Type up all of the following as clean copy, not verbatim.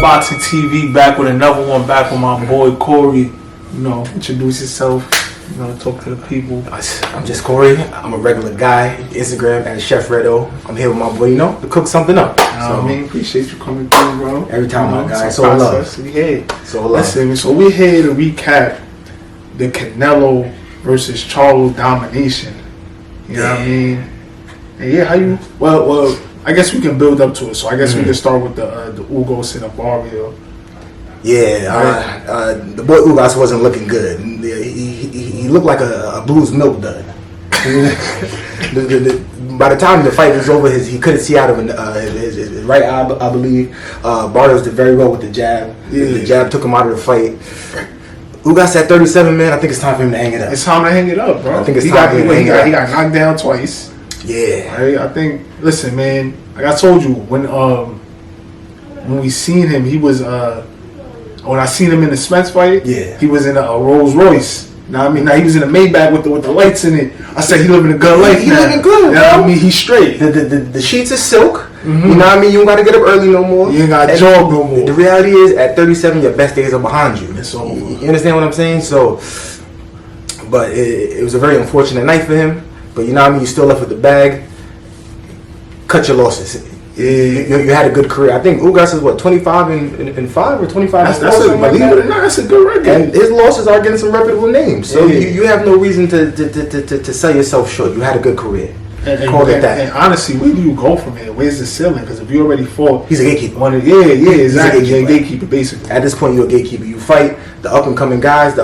Boxing TV back with another one, back with my boy Corey. You know, introduce yourself. You know, talk to the people. I'm just Corey. I'm a regular guy. Instagram at Chef Redo. I'm here with my boy, you know, to cook something up. I mean, appreciate you coming through, bro. Every time, my guy. So love. We here. So love. Listen, so we're here to recap the Canelo versus Charlo domination. You know what I mean? And yeah, how you? Well, I guess we can build up to it. So I guess we can start with the Ugos and the Barrio. Yeah, the boy Ugas wasn't looking good. He looked like a Blues milk dud. By the time the fight was over, he couldn't see out of his right eye, I believe. Barrios did very well with the jab. Yeah. The jab took him out of the fight. Ugas at 37, man. I think it's time for him to hang it up. It's time to hang it up, bro. I think it's time for him to hang it up. He got knocked down twice. Yeah. Right? I think. Listen, man. Like I told you, when we seen him, he was when I seen him in the Spence fight, he was in a Rolls Royce. Now I mean, now he was in a Maybach with the lights in it. I said he living a good life. He living good. You know what I mean? He's straight. The sheets are silk. You know what I mean? You don't gotta get up early no more. You ain't gotta jog no more. The reality is, at 37, your best days are behind you. It's over. You understand what I'm saying? So, but it was a very unfortunate night for him. But you know what I mean? You still left with the bag. Cut your losses. You had a good career. I think Ugas is what, 25 and 5 or 25 and 4. Believe it or not, that's a good record. And his losses are getting some reputable names. So you have no reason to sell yourself short. You had a good career. Call it that. And honestly, where do you go from here? Where's the ceiling? Because if you already fought, he's a gatekeeper. Exactly. He's a gatekeeper, basically. At this point, you're a gatekeeper. You fight the up and coming guys.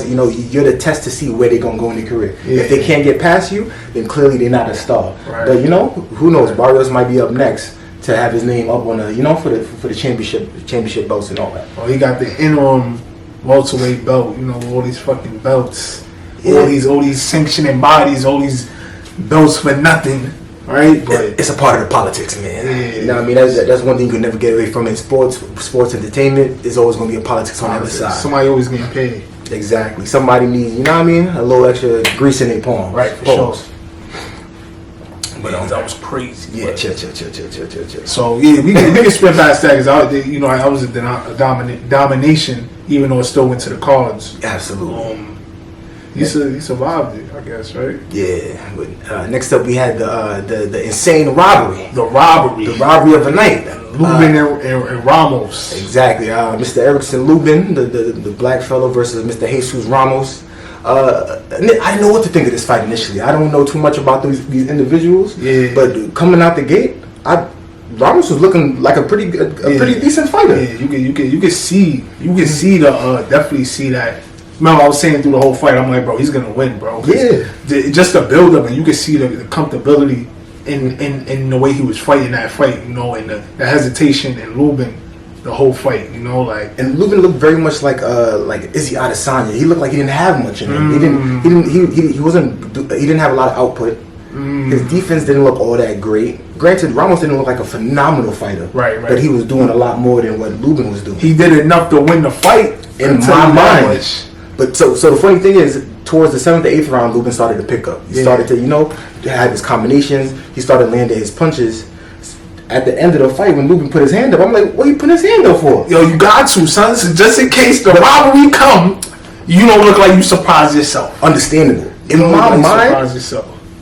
You know, you're the test to see where they're gonna go in their career. If they can't get past you, then clearly they're not a star. Right. But you know, who knows? Barrios might be up next to have his name up on for the championship belts and all that. Oh, he got the interim welterweight belt. You know, all these fucking belts, all these sanctioning bodies, all these belts for nothing, right? But it's a part of the politics, man. Yeah. You know what I mean? That's one thing you can never get away from in sports entertainment. There's always going to be a politics on the other side. Somebody always getting paid. Exactly. Somebody needs, you know what I mean? A little extra grease in their palm. Right, for sure. But that was crazy. Yeah, chill. So yeah, we can spin past that because I was a domination, even though it still went to the cards. Absolutely. He survived it, I guess, right? Yeah. But next up, we had the insane robbery. The robbery of the night. Lubin and Ramos. Exactly. Mr. Erickson Lubin, the black fellow, versus Mr. Jesus Ramos. I didn't know what to think of this fight initially. I don't know too much about these individuals. Yeah. But coming out the gate, Ramos was looking like a pretty decent fighter. Yeah. You can see definitely see that. Remember, I was saying through the whole fight, I'm like, bro, he's gonna win, bro. Yeah. Just the build up, and you can see the comfortability in the way he was fighting that fight, you know, and the hesitation in Lubin, the whole fight, you know, like. And Lubin looked very much like Izzy Adesanya. He looked like he didn't have much in him. He didn't have a lot of output. His defense didn't look all that great. Granted, Ramos didn't look like a phenomenal fighter. Right. But he was doing a lot more than what Lubin was doing. He did enough to win the fight in my mind. But so the funny thing is, towards the 7th or 8th round, Lubin started to pick up. He started to, have his combinations. He started landing his punches. At the end of the fight, when Lubin put his hand up, I'm like, what are you putting his hand up for? Yo, you got to, son. Just in case the robbery come, you don't look like you surprised yourself. Understandable. In my mind,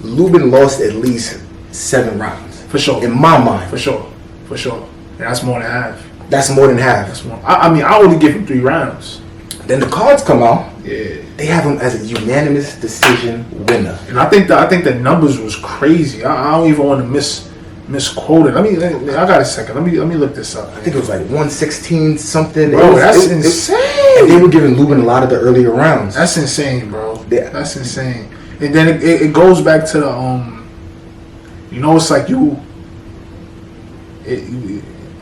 Lubin lost at least 7 rounds. For sure. In my mind. For sure. And that's more than half. That's more than half. I only give him 3 rounds. Then the cards come out. Yeah. They have him as a unanimous decision winner. And I think the numbers was crazy. I don't even want to misquote it. I got a second. Let me look this up. I think it was like 116 something. Bro, that's insane. And they were giving Lubin a lot of the earlier rounds. That's insane, bro. Yeah. That's insane. And then it goes back to the it's like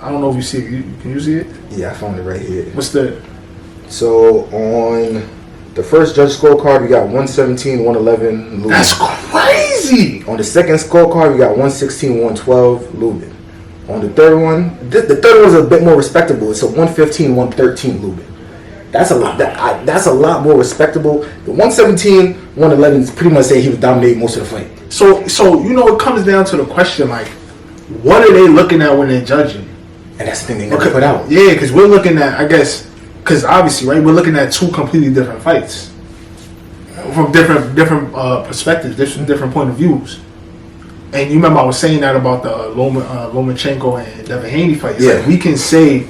I don't know if you see it. Can you see it? Yeah, I found it right here. What's the? So on the first judge scorecard, we got 117, 111 Lubin. That's crazy. On the second scorecard, we got 116, 112 Lubin. On the third one, the third one's a bit more respectable. It's a 115, 113 Lubin. That's a lot. That's a lot more respectable. The 117, 111 is pretty much saying he was dominating most of the fight. So it comes down to the question, like, what are they looking at when they're judging? And that's the thing they never put out. Yeah, because we're looking at, I guess, because obviously, right, we're looking at two completely different fights from different perspectives, different point of views. And you remember I was saying that about the Lomachenko and Devin Haney fight. It's like we can say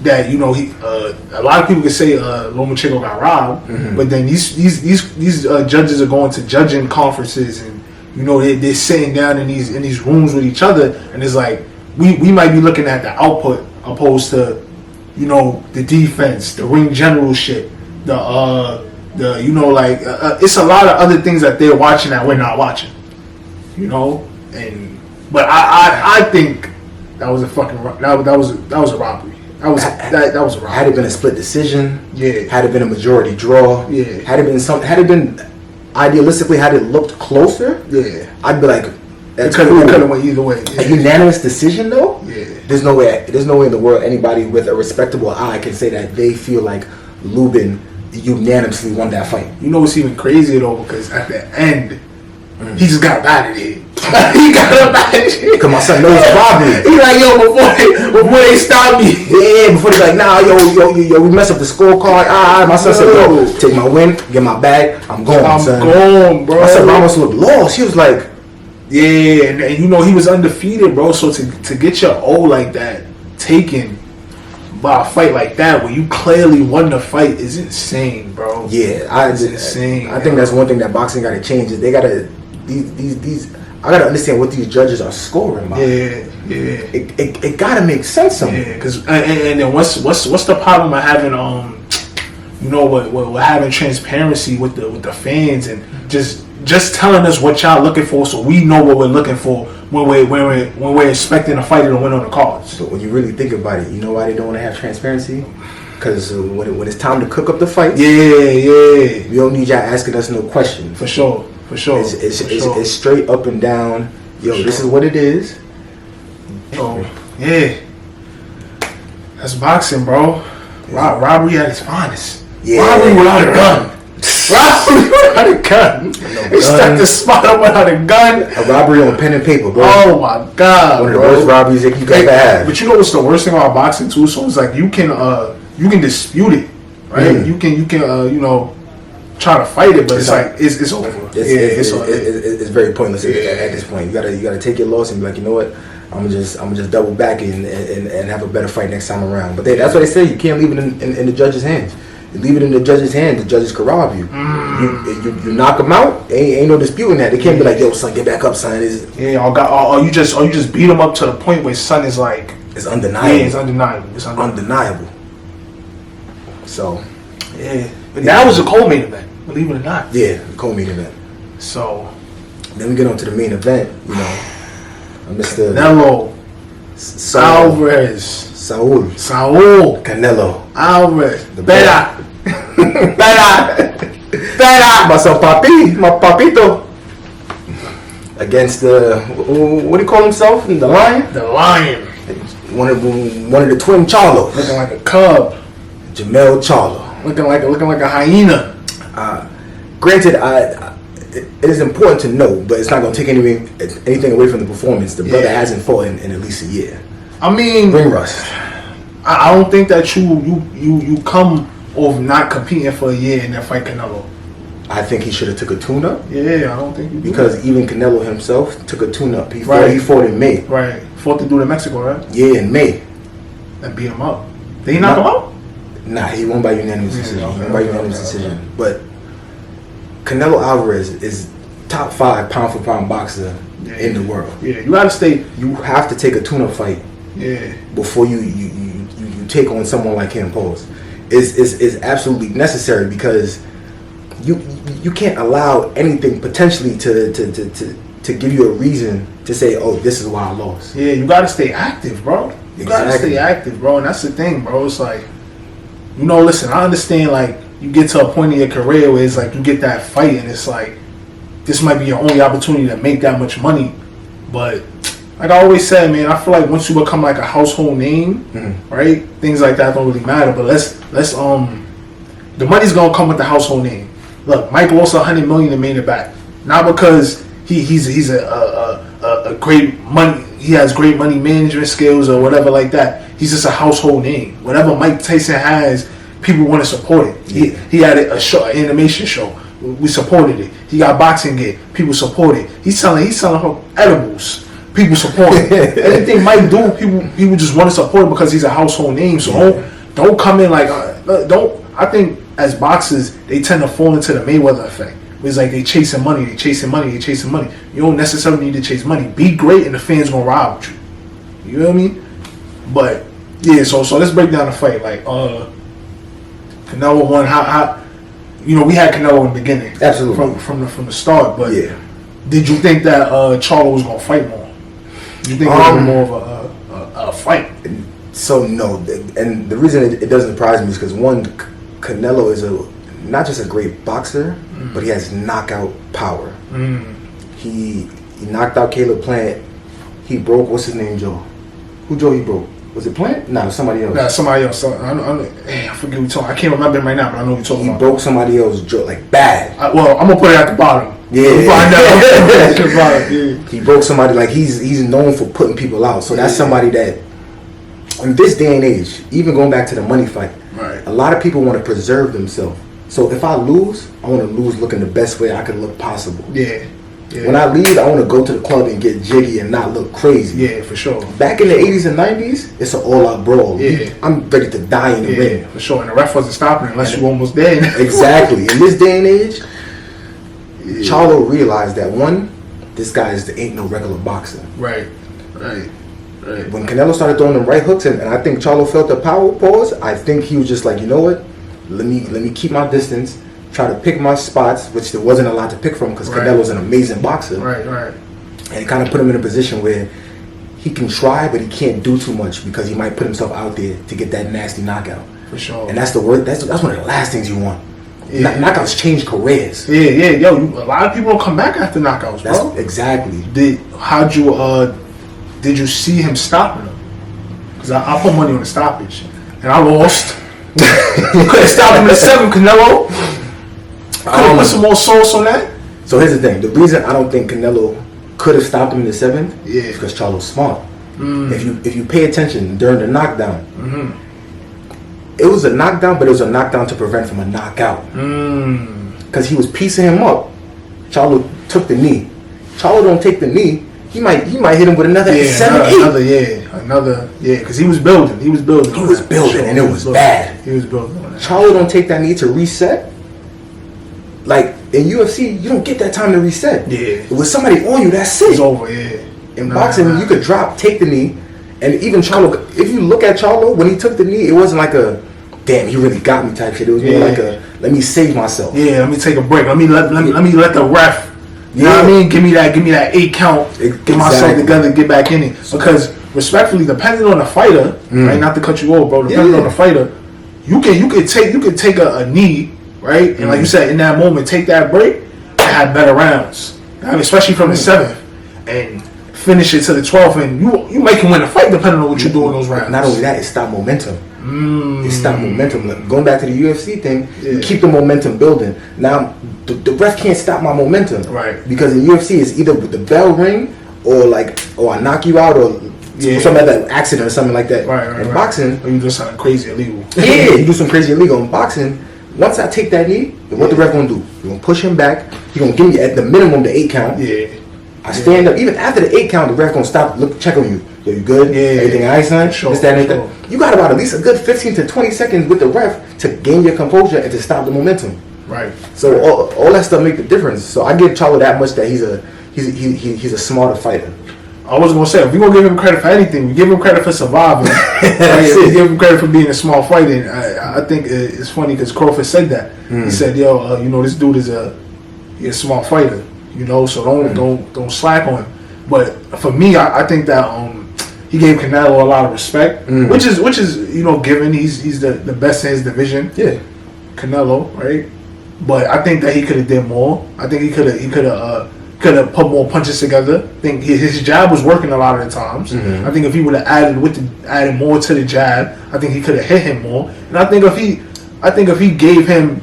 that, you know, a lot of people can say Lomachenko got robbed, but then these judges are going to judging conferences, and you know they're sitting down in these rooms with each other, and it's like we might be looking at the output opposed to, you know, the defense, the ring general shit, the you know, like it's a lot of other things that they're watching that we're not watching, you know. But I think that was a fucking that was a robbery. That was a robbery. Had it been a split decision, yeah. Had it been a majority draw, yeah. Had it been idealistically, had it looked closer, yeah, I'd be like, that's cool. It could have went either way. Yeah. A unanimous decision, though, yeah. There's no way in the world anybody with a respectable eye can say that they feel like Lubin unanimously won that fight. You know what's even crazier though, because at the end, he just got bad at it. He got up out of shit. Cause my son knows robbery. He like, yo, before they stop me. Yeah, before they like, nah, yo, we mess up the scorecard. My son said, yo, take my win, get my bag, I'm going, son. Gone, bro. My son almost looked lost. He was like, yeah, and you know he was undefeated, bro. So to get your O like that taken by a fight like that, where you clearly won the fight, is insane, bro. Yeah, it's insane. I think that's one thing that boxing got to change. Is they gotta these. I gotta understand what these judges are scoring by. Yeah. It gotta make sense somehow. Yeah, because and then what's the problem of having you know what having transparency with the fans and just telling us what y'all looking for, so we know what we're looking for when we're expecting a fighter to win on the cards. So when you really think about it, you know why they don't want to have transparency? Because when it's time to cook up the fight, yeah, we don't need y'all asking us no question. For sure. It's straight up and down. Yo, this is what it is. Oh, yeah. That's boxing, bro. Robbery at its finest. Yeah. Robbery without a gun. Robbery without a gun. They stuck the spot up without a gun. A robbery on pen and paper, bro. Oh my god, one of the worst robberies that you could ever have. But you know what's the worst thing about boxing too? So it's like you can dispute it, right? You can you know, try to fight it, but it's like it's over. It's very pointless at this point. You gotta take your loss and be like, you know what, I'm just double back and have a better fight next time around. But that's what they say. You can't leave it in the judge's hands. You leave it in the judge's hands, the judges can rob you. You knock them out. Ain't no disputing that. They can't be like, yo, son, get back up, son. Or you just beat them up to the point where son is like, it's undeniable. Yeah, it's undeniable. It's undeniable. So yeah, but that was a co-main event. Believe it or not. Yeah, the co-main event. So then we get on to the main event, you know. Mr. Canelo Alvarez. Saul Canelo Alvarez. The better. My son my papito. Against the, what do you call himself? The Lion? The Lion. One of the twin Charlos. Looking like a cub. Jamel Charlo. Looking like a hyena. Granted, it is important to know, but it's not going to take anything away from the performance. The brother hasn't fought in at least a year. I mean, ring rust. I don't think that you come off not competing for a year and then fight Canelo. I think he should have took a tune-up. Yeah, I don't think you do. Because even Canelo himself took a tune-up. He fought in May. Right. Fought the dude in Mexico, right? Yeah, in May. And beat him up. Did he knock him out? Nah, he won by unanimous decision. But Canelo Alvarez is top 5 pound for pound boxer in the world. Yeah, you gotta stay. You have to take a tune-up fight. Yeah. Before you take on someone like him, pose. Is absolutely necessary, because you can't allow anything potentially to give you a reason to say, oh, this is why I lost. Yeah, you gotta stay active, bro. You gotta stay active, bro, and that's the thing, bro. It's like, you know, listen, I understand, like, you get to a point in your career where it's like you get that fight and it's like, this might be your only opportunity to make that much money. But like I always said, man, I feel like once you become like a household name, right, things like that don't really matter. But let's the money's gonna come with the household name. Look, Mike lost $100 million and made it back, not because he's a great money. he has great money management skills or whatever like that. He's just a household name. Whatever Mike Tyson has, people want to support it. He had an animation show. We supported it. He got boxing gear. People support it. He's selling her edibles. People support it. Anything Mike do, people just want to support it because he's a household name. So don't come in like don't. I think as boxers they tend to fall into the Mayweather effect. It's like they chasing money. You don't necessarily need to chase money. Be great and the fans gonna ride with you. You know what I mean? But yeah, so let's break down the fight. Like Canelo won. How we had Canelo in the beginning. Absolutely. From the start. But did you think that Charlo was gonna fight more? Did you think it was more of a fight? So no, and the reason it doesn't surprise me is because one, Canelo is not just a great boxer, but he has knockout power. He knocked out Caleb Plant. He broke, what's his name, Joe? Who Joe he broke? Was it Plant? No, somebody else. Nah, somebody else. I forget who talking. I can't remember him right now, but I know who talking about. He broke somebody else's jaw, like bad. I'm gonna put it at the bottom. He broke somebody, like he's known for putting people out. So that's somebody that, in this day and age, even going back to the money fight, right, a lot of people want to preserve themselves. So if I lose, I want to lose looking the best way I can look possible. Yeah. When I leave, I want to go to the club and get jiggy and not look crazy. Yeah, for sure. Back in the 80s and 90s, it's an all-out brawl. Yeah. I'm ready to die in the ring. Yeah, for sure. And the ref wasn't stopping unless you were almost dead. Exactly. In this day and age, Charlo realized that, one, this guy ain't no regular boxer. Right. When Canelo started throwing them right hooks, and I think Charlo felt the power pause, I think he was just like, you know what? Let me keep my distance. Try to pick my spots, which there wasn't a lot to pick from because Canelo's an amazing boxer. Right. And it kind of put him in a position where he can try, but he can't do too much because he might put himself out there to get that nasty knockout. For sure. And that's the word. That's one of the last things you want. Yeah. Knockouts change careers. Yeah. Yo, a lot of people don't come back after knockouts, bro. That's exactly. Did you see him stopping him? Because I put money on the stoppage, and I lost. Couldn't stop him in the 7th, Canelo. Could have put some more sauce on that. So here's the thing. The reason I don't think Canelo could have stopped him in the 7th is because Charlo's smart. If you pay attention during the knockdown, it was a knockdown, but it was a knockdown to prevent from a knockout. Because he was piecing him up. Charlo took the knee. Charlo don't take the knee. He might hit him with another 7, 8. Because he was building. He was building, and it was bad. He was building. Charlo don't take that knee to reset. Like in UFC, you don't get that time to reset. Yeah. With somebody on you, that's it. It's over. Yeah. In boxing, you could drop, take the knee, and even Charlo. If you look at Charlo when he took the knee, it wasn't like a damn, he really got me type shit. It was more like a let me save myself. Yeah. Let me take a break. Let me let the ref. You know what I mean? Give me that 8 count. Get myself together and get back in it. Because respectfully, depending on the fighter, right? Not to cut you off, bro. Depending on the fighter, you could take a knee. Right, and like you said, in that moment, take that break and have better rounds. I mean, especially from the 7th, and finish it to the 12th, and you might can win a fight depending on what you do in those rounds. Not only that, it stopped momentum. It stopped momentum. Like, going back to the UFC thing, you keep the momentum building. Now, the ref can't stop my momentum, right? Because in UFC, it's either with the bell ring or I knock you out or. Some other accident or something like that. Right. In boxing, or you do something crazy illegal. Yeah, you do some crazy illegal in boxing. Once I take that knee, what the ref gonna do? He gonna push him back. He gonna give me at the minimum the 8 count. Yeah. I stand up. Even after the 8 count, the ref gonna stop, check on you. Yo, you good? Yeah. Everything alright, son? Sure. You got about at least a good 15 to 20 seconds with the ref to gain your composure and to stop the momentum. Right. So all that stuff make the difference. So I give Charlo that much that he's a smarter fighter. I was gonna say, if we gonna give him credit for anything, we give him credit for surviving. We give him credit for being a small fighter. And I think it's funny because Crawford said that. He said, "Yo, this dude is a small fighter. So don't slack on him." But for me, I think that he gave Canelo a lot of respect, which is given. He's the best in his division. Yeah, Canelo, right? But I think that he could have did more. I think he could have put more punches together. I think his jab was working a lot of the times. I think if he would have added more to the jab, I think he could have hit him more. And I think if he gave him,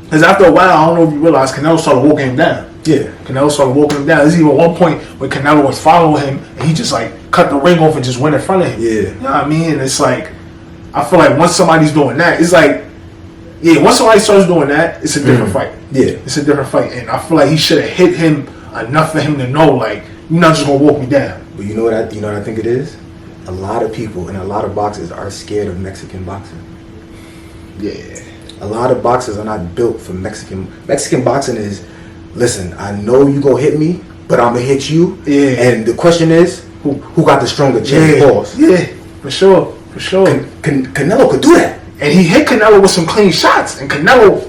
because after a while, I don't know if you realize, Canelo started walking him down. Yeah. Canelo started walking him down. There's even one point where Canelo was following him and he just like cut the ring off and just went in front of him. Yeah. You know what I mean? And it's like, I feel like once somebody's doing that, it's like, yeah, once somebody starts doing that, it's a different fight. Yeah. It's a different fight. And I feel like he should have hit him enough for him to know, like, you're not just going to walk me down. But you know what I think it is? A lot of people and a lot of boxers are scared of Mexican boxing. Yeah. A lot of boxers are not built for Mexican. Mexican boxing is, listen, I know you gonna hit me, but I'm gonna hit you. Yeah. And the question is, who got the stronger chin? Yeah, for sure. Canelo could do that. And he hit Canelo with some clean shots, and Canelo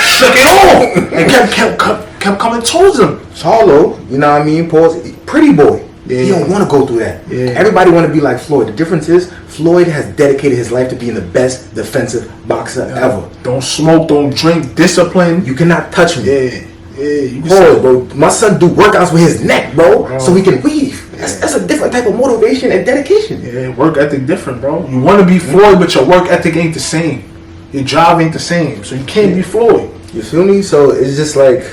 shook it off and kept coming towards him. Charlo, you know what I mean? Pause. Pretty boy. Yeah. He don't want to go through that. Yeah. Everybody want to be like Floyd. The difference is Floyd has dedicated his life to being the best defensive boxer ever. Don't smoke, don't drink, discipline. You cannot touch me. Yeah. You can Pause, bro. My son do workouts with his neck, bro, so he can weave. That's a different type of motivation and dedication. Yeah, work ethic different, bro. You want to be Floyd, but your work ethic ain't the same. Your job ain't the same, so you can't be Floyd. You feel me? So it's just like,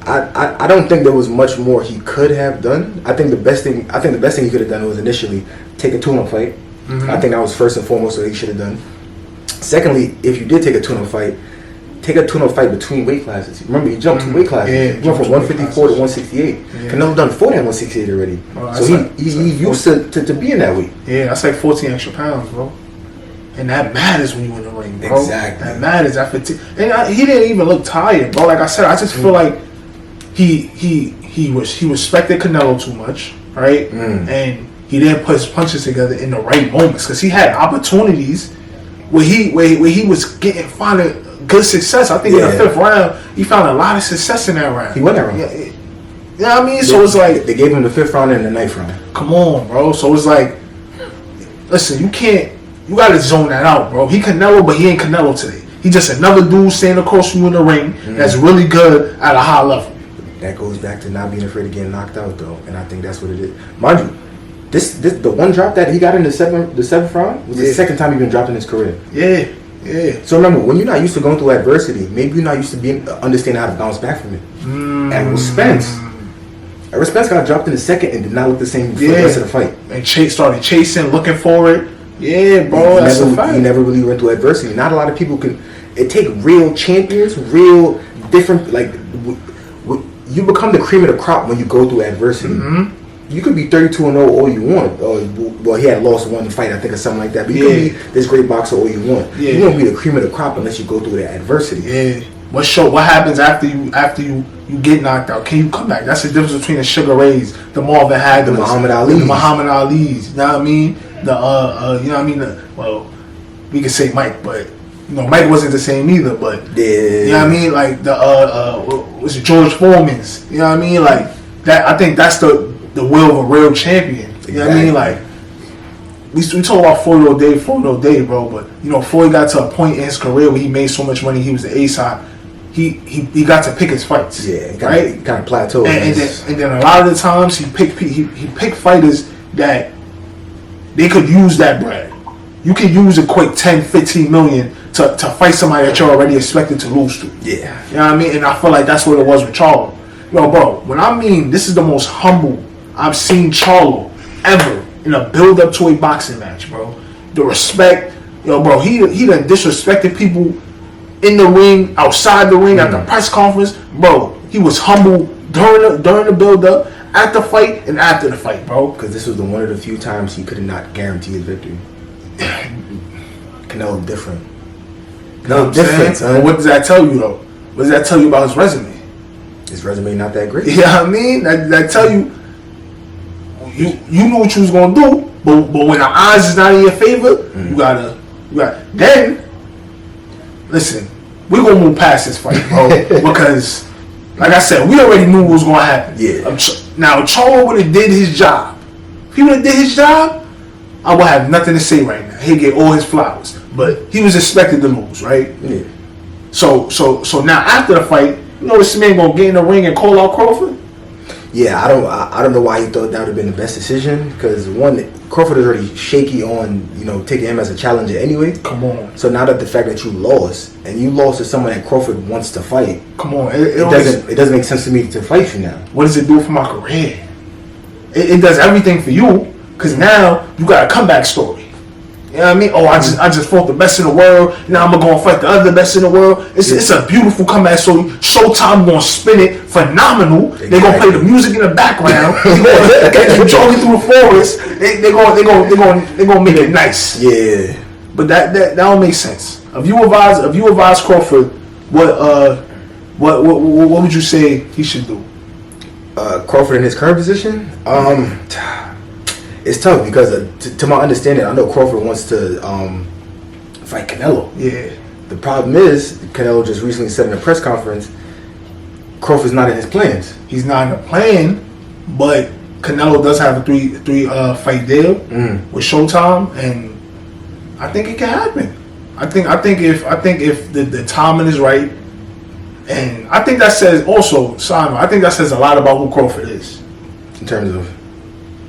I don't think there was much more he could have done. I think the best thing he could have done was initially take a tune-up fight. Mm-hmm. I think that was first and foremost what he should have done. Secondly, if you did take a tune-up fight, take a tune-up fight between weight classes. Remember, he jumped 2 weight classes. Yeah, he went from 154 to 168. Yeah. Canelo done 40 at 168 already. So he's used to being that weight. Yeah, that's like 14 extra pounds, bro. And that matters when you in the ring, bro. Exactly. That matters. That fatigue. And he didn't even look tired, bro. Like I said, I just feel like he respected Canelo too much, right? And he didn't put his punches together in the right moments because he had opportunities where he was finding good success. I think in the 5th round he found a lot of success in that round. He won that round. Yeah, you know what I mean? So it's like they gave him the 5th round and the 9th round. Come on, bro. So it's like, listen, you gotta zone that out, bro. He Canelo, but he ain't Canelo today. He just another dude standing across from you in the ring that's really good at a high level. That goes back to not being afraid of getting knocked out, though, and I think that's what it is. Mind you, this the one drop that he got in the 7th round was the second time he's been dropped in his career. Yeah. So remember, when you're not used to going through adversity, maybe you're not used to being understanding how to bounce back from it. Errol Spence got dropped in the 2nd and did not look the same for the rest of the fight. And started chasing, looking for it. Yeah, bro, that's a fact. He never really went through adversity. Not a lot of people can. It take real champions, real different. Like you become the cream of the crop when you go through adversity. You could be 32-0 all you want. Well, he had lost one fight, I think, or something like that. But you could be this great boxer all you want. You won't be the cream of the crop unless you go through the adversity. Yeah. What happens after you get knocked out? Can you come back? That's the difference between the Sugar Rays, the Marvin Hagler, the Muhammad Ali's. You know what I mean? You know what I mean? Well, we could say Mike, but Mike wasn't the same either. But you know what I mean? Like was it George Foreman's? You know what I mean? Like that. I think that's the will of a real champion. You know what I mean? Like we talk about Floyd all day, bro. But Floyd got to a point in his career where he made so much money. He was the A-side. He got to pick his fights. Yeah, right. He kind of plateaued. And then a lot of the times he picked fighters that they could use that bread. You can use a quick 10, 15 million to fight somebody that you're already expected to lose to. Yeah. You know what I mean? And I feel like that's what it was with Charlo. Bro, when I mean this is the most humble I've seen Charlo ever in a build-up to a boxing match, bro. The respect, bro, he done disrespected people in the ring, outside the ring, at the press conference. Bro, he was humble during the build-up, at the fight, and after the fight, bro. Because this was one of the few times he could not guarantee his victory. Canelo different. Canelo different, son. What does that tell you, though? What does that tell you about his resume? His resume not that great. You know what I mean? That tell you knew what you was gonna do, but when the odds is not in your favor, you gotta. Then, listen, we're gonna move past this fight, bro, because, like I said, we already knew what was gonna happen. Yeah. Now, Charlo would have did his job. If he would have did his job, I would have nothing to say right now. He'd get all his flowers, but he was expected to lose, right? Yeah. So now after the fight, this man gonna get in the ring and call out Crawford? Yeah, I don't know why he thought that would have been the best decision. Because one, Crawford is already shaky on taking him as a challenger anyway. Come on. So now that the fact that you lost to someone that Crawford wants to fight, come on, it doesn't make sense to me to fight you now. What does it do for my career? It does everything for you, because now you got a comeback story. You know what I mean? Oh, I just fought the best in the world. Now I'm gonna fight the other best in the world. It's a beautiful comeback story. Showtime gonna spin it phenomenal. Exactly. They're gonna play the music in the background. They're jogging through the forest. They're gonna make it nice. Yeah. But that don't make sense. If you advise Crawford, what would you say he should do? Crawford in his current position, it's tough because to my understanding, I know Crawford wants to fight Canelo. Yeah. The problem is Canelo just recently said in a press conference, Crawford's not in his plans. He's not in the plan, but Canelo does have a three fight deal with Showtime, and I think it can happen. I think if the timing is right, and I think that says also, Simon, I think that says a lot about who Crawford is. In terms of?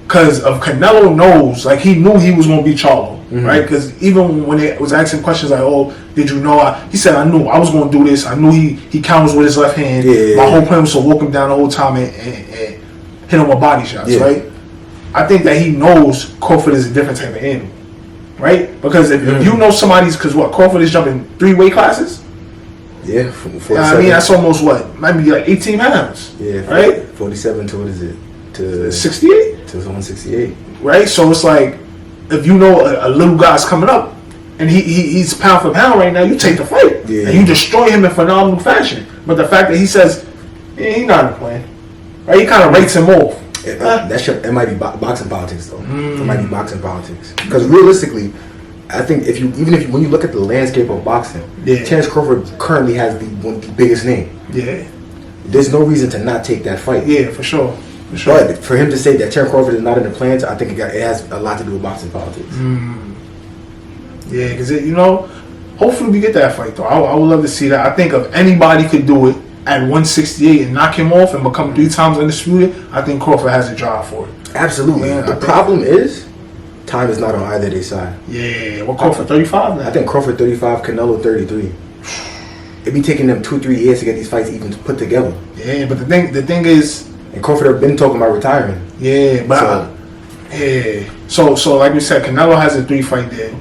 Because of Canelo knows, like he knew he was going to be Charlo, right? Because even when they was asking questions like, oh, did you know? He said, I knew I was going to do this. I knew he counters with his left hand. Yeah. My whole plan was to walk him down the whole time and hit him with body shots, right? I think that he knows Crawford is a different type of animal, right? Because if you know somebody's, because what, Crawford is jumping 3 weight classes? Yeah, I mean, that's almost what? Might be like 18 pounds. Yeah, right? 47 to what is it? To 68? To 168. Right? So it's like, if you know a little guy's coming up, and he's pound for pound right now, you take the fight. Yeah. And you destroy him in phenomenal fashion. But the fact that he says, he's not in the plan. Right? He kind of rates him off. It might be boxing politics, though. It might be boxing politics. Because realistically, I think when you look at the landscape of boxing, Terence Crawford currently has the biggest name. Yeah. There's no reason to not take that fight. Yeah, for sure. Sure. But for him to say that Terence Crawford is not in the plans, I think it has a lot to do with boxing politics. Yeah, because hopefully we get that fight though. I would love to see that. I think if anybody could do it at 168 and knock him off and become 3 times undisputed, I think Crawford has a job for it. Absolutely. The problem is time is not on either their side. Yeah, what Crawford 35 now? I think Crawford 35, Canelo 33. It'd be taking them 2-3 years to get these fights even put together. Yeah, but the thing is. And Crawford have been talking about retiring. Yeah, but so like we said, Canelo has a 3 fight deal.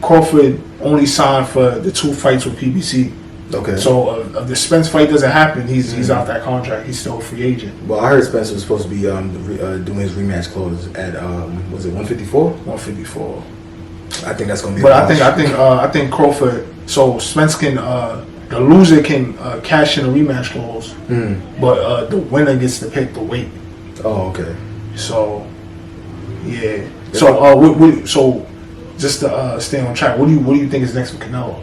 Crawford only signed for the 2 fights with PBC. Okay. So if the Spence fight doesn't happen, he's out that contract. He's still a free agent. Well, I heard Spence was supposed to be doing his rematch clause at was it 154? 154. I think that's gonna be. But I think Crawford. So Spence can. The loser can cash in a rematch clause, but the winner gets to pick the weight. Oh, okay. So, yeah. So, just to stay on track, what do you think is next for Canelo?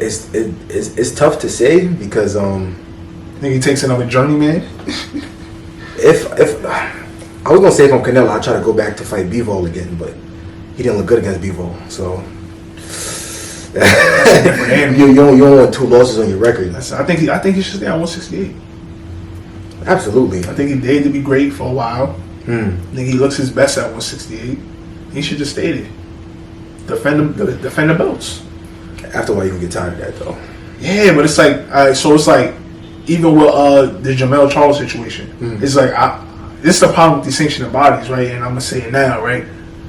It's tough to say because think he takes another journeyman. if I was gonna say from Canelo, I'd try to go back to fight Bivol again, but he didn't look good against Bivol, so. That's a different animal. You don't want 2 losses on your record. I think he should stay at 168. Absolutely. I think he dared to be great for a while. I think he looks his best at 168. He should just stay there. Defend the belts. After a while, you can get tired of that, though. Yeah, but it's like, so it's like, even with the Jamel Charlo situation, it's like, this is the problem with these sanctioned bodies, right? And I'm gonna say it now, right?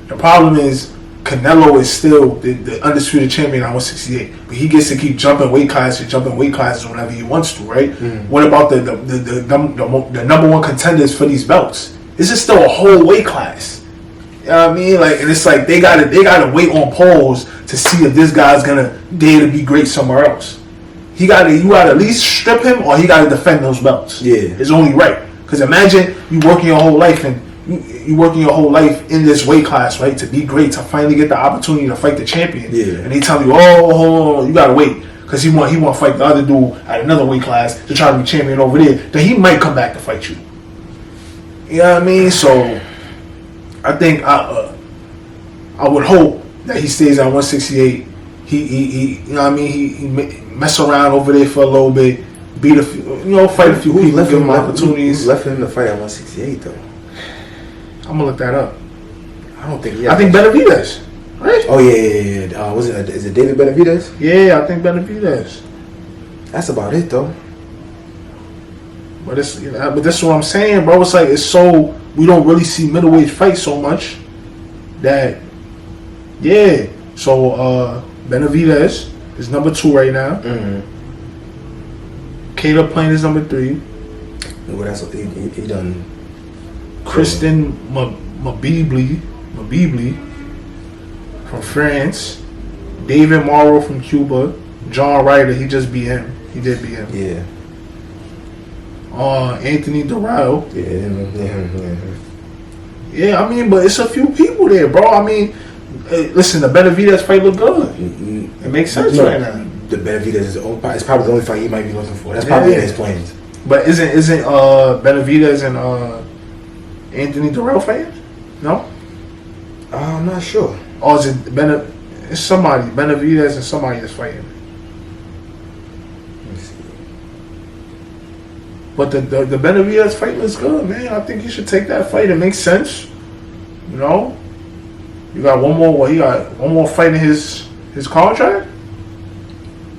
The problem is, Canelo is still the undisputed champion at 168, but he gets to keep jumping weight classes whenever he wants to, right? What about the number 1 contenders for these belts? This is still a whole weight class. You know what I mean? Like, and it's like they gotta wait on polls to see if this guy's gonna dare to be great somewhere else. You gotta at least strip him, or he gotta defend those belts. Yeah, it's only right. Because imagine you working your whole life and. You working your whole life in this weight class, right? To be great, to finally get the opportunity to fight the champion. Yeah. And they tell you, oh, hold on, you gotta wait, because he want to fight the other dude at another weight class to try to be champion over there. Then he might come back to fight you. You know what I mean? So I think I would hope that he stays at 168. He you know what I mean? He mess around over there for a little bit, beat a few, fight a few people, give him opportunities. Who's left him to fight at 168 though? I'm gonna look that up. I don't think. I think Benavidez. Right? Oh yeah. Is it David Benavidez? Yeah, I think Benavidez. That's about it though. But but that's what I'm saying, bro. It's like we don't really see middleweight fights so much that So Benavidez is number 2 right now. Mm-hmm. Caleb Plant is number 3. Well, that's what he done. Kristen Mabibli from France. David Morrow from Cuba. John Ryder, he just beat him. He did beat him. Yeah. Anthony Durrell. Yeah. I mean, but it's a few people there, bro. I mean, listen, the Benavidez fight look good. It makes sense right now. The Benavidez is probably the only fight he might be looking for. That's probably in his plans. But isn't Benavidez and Anthony Durrell fighting? No? I'm not sure. Or is it it's somebody, Benavidez and somebody is fighting. Let me see. But the Benavidez fight looks good, man. I think you should take that fight. It makes sense. You got one more. He got one more fight in his contract.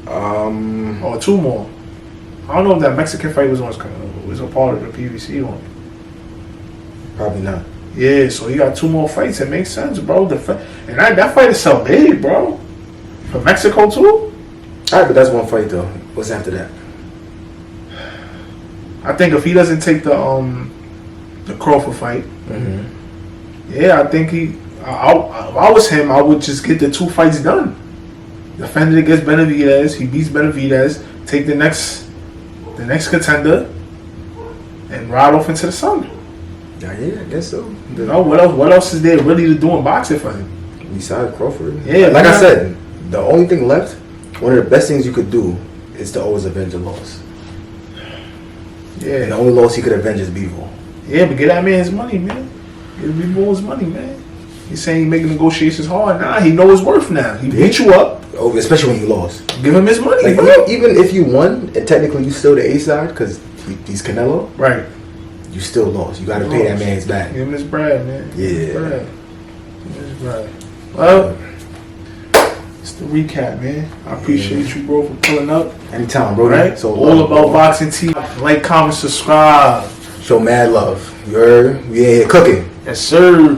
Or 2 more. I don't know if that Mexican fight was a part of the PBC one. Probably not. Yeah, so he got 2 more fights. It makes sense, bro. And that fight is so big, bro. For Mexico too. All right, but that's one fight though. What's after that? I think if he doesn't take the Crawford fight, I think if I was him, I would just get the 2 fights done. Defend it against Benavidez. He beats Benavidez. Take the next contender, and ride off into the sun. Yeah, I guess so. What else is there really to do in boxing for him? Besides Crawford. Yeah, like I said, the only thing left, one of the best things you could do is to always avenge a loss. Yeah. And the only loss he could avenge is Bivol. Yeah, but get that man his money, man. Get Bivol his money, man. He's saying he's making negotiations hard. Nah, he knows his worth now. He beat you up. Oh, especially when you lost. Give him his money, bro. Even if you won, and technically you still the A side, because he's Canelo. Right. You still lost. You got to pay that man's back. Give him his bread, man. Yeah. Give him his bread. Well, it's the recap, man. I appreciate you, bro, for pulling up. Anytime, bro. Right? So all about boxing TV. Like, comment, subscribe. Show mad love. You heard? We ain't here cooking. Yes, sir.